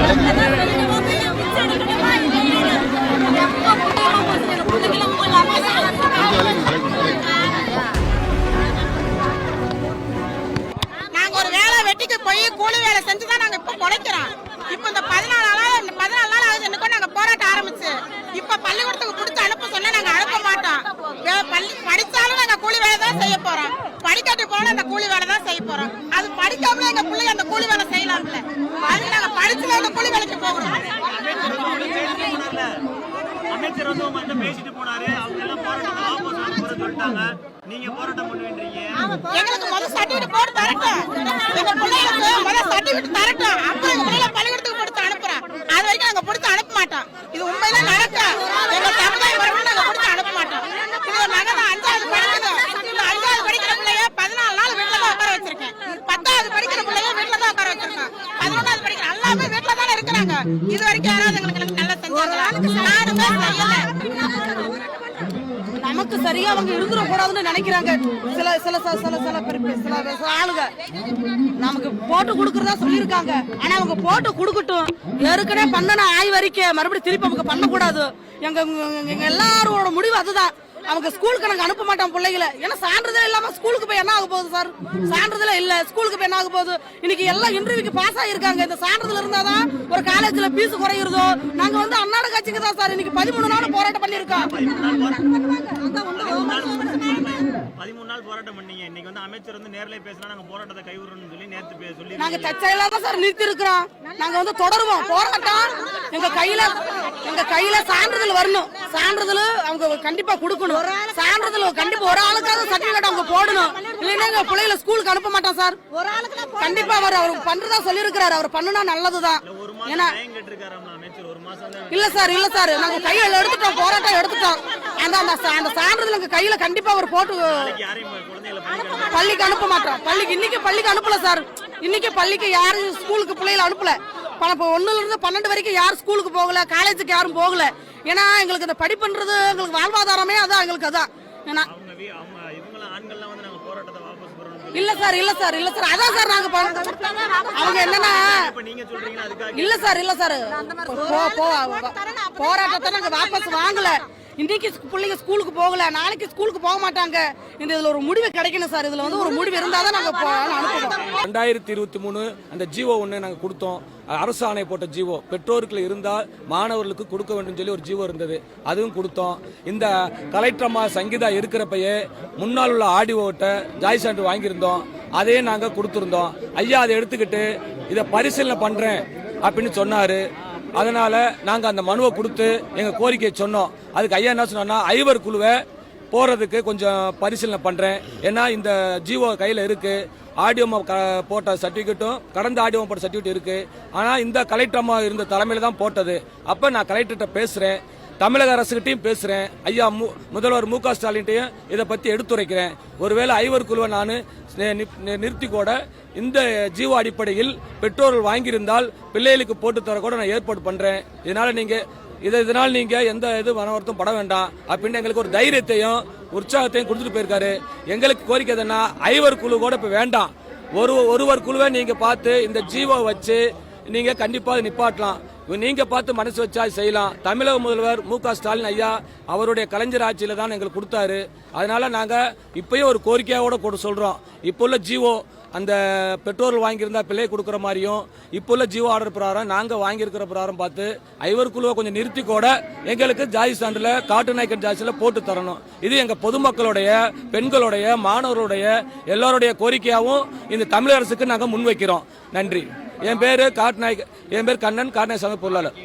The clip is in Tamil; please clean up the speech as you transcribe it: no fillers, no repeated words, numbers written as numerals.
நாங்க ஒரு வேலை வெட்டிக்கு போய் கூலி வேலை செஞ்சுதான் நாங்க இப்ப பொழைக்கிறோம். இப்ப இந்த 14 நாள் ஆகுது என்னக்கும் நாங்க போராட்டம் ஆரம்பிச்சு. இப்ப பள்ளிக்கூடத்துக்கு பிடிச்சி அனுப்ப சொன்னா நாங்க அனுப்ப மாட்டோம். படிச்சாலும் நாங்க கூலி வேலை தான் செய்ய போறோம். படிக்காட்டி போனா அந்த கூலி வேலை தான் செய்ய போறோம். அது படிக்காமலே எங்க பிள்ளைங்க அந்த கூலி வேலை செய்யலாம்ல. அதுக்கு நாங்க படிச்சுல அந்த கூலி வேலைக்கு போகிறோம். அமைச்சர் வந்து உங்கள்கிட்ட பேசிட்டு போனாரு. அவங்க எல்லாம் போராட்டத்தை ஆப்போசிட் போற சொல்லிட்டாங்க. நீங்க போராட்டம் பண்ணுவீங்க. எங்களுக்கு முதல் சர்டிபிகேட் போட்டு தரட்டும். எங்க பிள்ளைங்களுக்கு முதல் சர்டிபிகேட் தரட்டும். அப்ப எங்க பிள்ளைங்க பள்ளிக்கூடத்துக்கு பிடிச்சு அனுப்புறோம். அது வரைக்கும் நாங்க பிடிச்சு அனுப்ப மாட்டோம். இது உண்மையில நடக்கும். எங்க சமுதாயம் வரணும் நாங்க பிடிச்சு அனுப்ப மாட்டோம். இது மகன் 5வது படிக்குது. இந்த 5வது படிக்கிற பிள்ளைய 14 நாள் வீட்டுல தான் உட்கார வச்சிருக்கேன். 10வது படிக்கிற பிள்ளைய வீட்டுல தான் உட்கார வச்சிருக்கேன். 11வது படிக்கிற எல்லாமே வீட்டுல தானே இருக்கிறாங்க. இது வரைக்கும் யாராவது எங்களுக்கு நல்லா செஞ்சாங்களா? யாருமே செய்யல. நமக்கு சரியா அவங்க இருந்துட கூடாதுன்னு நினைக்கிறாங்க சில சில சில சில ஆளுங்க. நமக்கு போட்டு கொடுக்கறதா சொல்லியிருக்காங்க. ஆனா அவங்க போட்டு கொடுக்கட்டும். ஏற்கனவே பண்ணன ஆய்வறிக்கை மறுபடியும் திருப்பி அவங்க பண்ணக்கூடாது. எங்க எல்லாரோட முடிவு அதுதான். அவங்க ஸ்கூலுக்கு நாங்க அனுப்ப மாட்டோம் பிள்ளைகளை. ஏன்னா சான்றிதழ் இல்லாம ஸ்கூலுக்கு போய் என்ன ஆக போகுது சார்? சான்றிதழ் இல்ல, ஸ்கூலுக்கு போய் என்ன ஆக போகுது? இன்னைக்கு எல்லாம் இன்டர்வியூக்கு பாஸ் ஆயிருக்காங்க. இந்த சான்றிதழ் இருந்தாதான் ஒரு காலேஜ்ல பீஸ் குறையுறதோ. நாங்க வந்து அன்னாட கட்சிக்கு தான் சார் இன்னைக்கு 13 நாள் போராட்டம் பண்ணிருக்கோம். 13 நாள் போராட்டம் பண்ணீங்க. இன்னைக்கு வந்து அமைச்சர் வந்து நேர்ல பேசினா நாங்க போராட்டத்தை கைவிடுறோம்னு சொல்லி நேத்து சொல்லி நாங்க தற்செயலா தான் சார் நிறுத்தி இருக்கிறோம். நாங்க வந்து தொடருவோம் போராட்டம். எங்க கையில சான்றிதழ் வரணும். சான்றிதழ் அவங்க கண்டிப்பா கொடுக்கணும். சான்றிதழ் கண்டிப்பா ஒரு ஆளுக்காவது சர்டிபிகேட் அவங்க போடணும். இல்லைன்னா எங்க பிள்ளைகளை ஸ்கூலுக்கு அனுப்ப மாட்டோம் சார். கண்டிப்பா அவர் பண்றதா சொல்லி இருக்கிறாரு. அவர் பண்ணுனா நல்லதுதான். ஏன்னா இல்ல சார் நாங்க கையில எடுத்துட்டோம். போராட்டம் எடுத்துட்டோம். அந்த சான்றிதழ் எங்க கையில கண்டிப்பா அவர் போட்டு பள்ளிக்கு அனுப்ப மாட்டோம். இன்னைக்கு பள்ளிக்கு அனுப்பல சார். இன்னைக்கு பள்ளிக்கு யாரும் ஸ்கூலுக்கு பிள்ளைகளை அனுப்பல. 1ல இருந்து 12 வரைக்கும் யாரும் ஸ்கூலுக்கு போகல, காலேஜுக்கு யாரும் போகல. ஏன்னா எங்களுக்கு இந்த படிப்புன்றது எங்களுக்கு வாழ்வாதாரமே அதான். எங்களுக்கு அதான். ஏன்னா இல்ல சார் அதான் சார் நாங்க அவங்க என்னன்னா இல்ல சார் போராட்டத்தை நாங்க வாபஸ் வாங்கல. இன்னைக்கு பிள்ளைங்க ஸ்கூலுக்கு போகல, நாளைக்கு ஸ்கூலுக்கு போக மாட்டாங்க. இதுல ஒரு முடிவு கிடைக்கணும் சார். இதுல வந்து ஒரு முடிவு இருந்தாதான் நாங்க அனுப்புவோம். 2023 அந்த ஜிஓ 1 நாங்க கொடுத்தோம். அரசு ஆணை போட்ட ஜிஓ பெற்றோர்கள் இருந்தால் மாணவர்களுக்கு கொடுக்க வேண்டும் சொல்லி ஒரு ஜிஓ இருந்தது. அதுவும் கொடுத்தோம். இந்த கலெக்டர் அம்மா சங்கீதா இருக்கிறப்பயே முன்னால் உள்ள ஆடிஓட்ட ஜாய் சான்று வாங்கியிருந்தோம். அதே நாங்க கொடுத்திருந்தோம். ஐயா அதை எடுத்துக்கிட்டு இதை பரிசீலனை பண்றேன் அப்படின்னு சொன்னாரு. அதனால நாங்க அந்த மனுவை கொடுத்து எங்க கோரிக்கையை சொன்னோம். அதுக்கு ஐயா என்ன சொன்னா, ஐவர் குழுவை போறதுக்கு கொஞ்சம் பரிசீலனை பண்றேன். ஏன்னா இந்த ஜிஓ கையில இருக்கு. ஆடியோமா போட்ட சர்டிபிகேட்டும் கடந்த ஆடியோமா போட்ட சர்டிபிகேட் இருக்கு. ஆனா இந்த கலெக்டர் அம்மா இருந்த தலைமையில தான் போட்டது. அப்ப நான் கலெக்டர்கிட்ட பேசுறேன், தமிழக அரசுகிட்டையும் பேசுறேன், ஐயா முதல்வர் மு க ஸ்டாலின்ட்டையும் இதை பத்தி எடுத்துரைக்கிறேன். ஒருவேளை ஐவர் குழுவை நான் நிறுத்தி கூட இந்த ஜிஓ அடிப்படையில் பெற்றோர்கள் வாங்கியிருந்தால் பிள்ளைகளுக்கு போட்டு தர கூட நான் ஏற்பாடு பண்றேன். இதனால் நீங்க எந்த மனவருத்தம் பட வேண்டாம் அப்படின்னு எங்களுக்கு ஒரு தைரியத்தையும் உற்சாகத்தையும் கொடுத்துட்டு போயிருக்காரு. எங்களுக்கு கோரிக்கை எதுனா ஐவர் குழு கூட இப்ப வேண்டாம். ஒருவர் குழுவை நீங்க பார்த்து இந்த ஜிஓ வச்சு நீங்க கண்டிப்பா நிப்பாட்டலாம். நீங்க பார்த்து மனசு வச்சா செய்யலாம். தமிழக முதல்வர் மு க ஸ்டாலின் ஐயா அவருடைய கலைஞர் ஆட்சியில தான் எங்களுக்கு கொடுத்தாரு. அதனால நாங்க இப்பயும் ஒரு கோரிக்கையோட சொல்றோம். இப்போ உள்ள ஜிஓ அந்த பெற்றோர்கள் வாங்கியிருந்தா பிள்ளை கொடுக்குற மாதிரியும் இப்போ உள்ள ஜிஓ ஆர்டர் பிரகாரம் நாங்க வாங்கியிருக்கிற பிரகாரம் பார்த்து ஐவர் குழுவை கொஞ்சம் நிறுத்தி கூட எங்களுக்கு ஜாதி சான்றில் காட்டு நாயக்கன் ஜாதியில் போட்டு தரணும். இது எங்க பொதுமக்களுடைய, பெண்களுடைய, மாணவர்களுடைய எல்லாருடைய கோரிக்கையாகவும் இந்த தமிழக அரசுக்கு நாங்க முன்வைக்கிறோம். நன்றி. என் பேர் கண்ணன், காட்டு நாயக்க சங்க பொருளாளர்.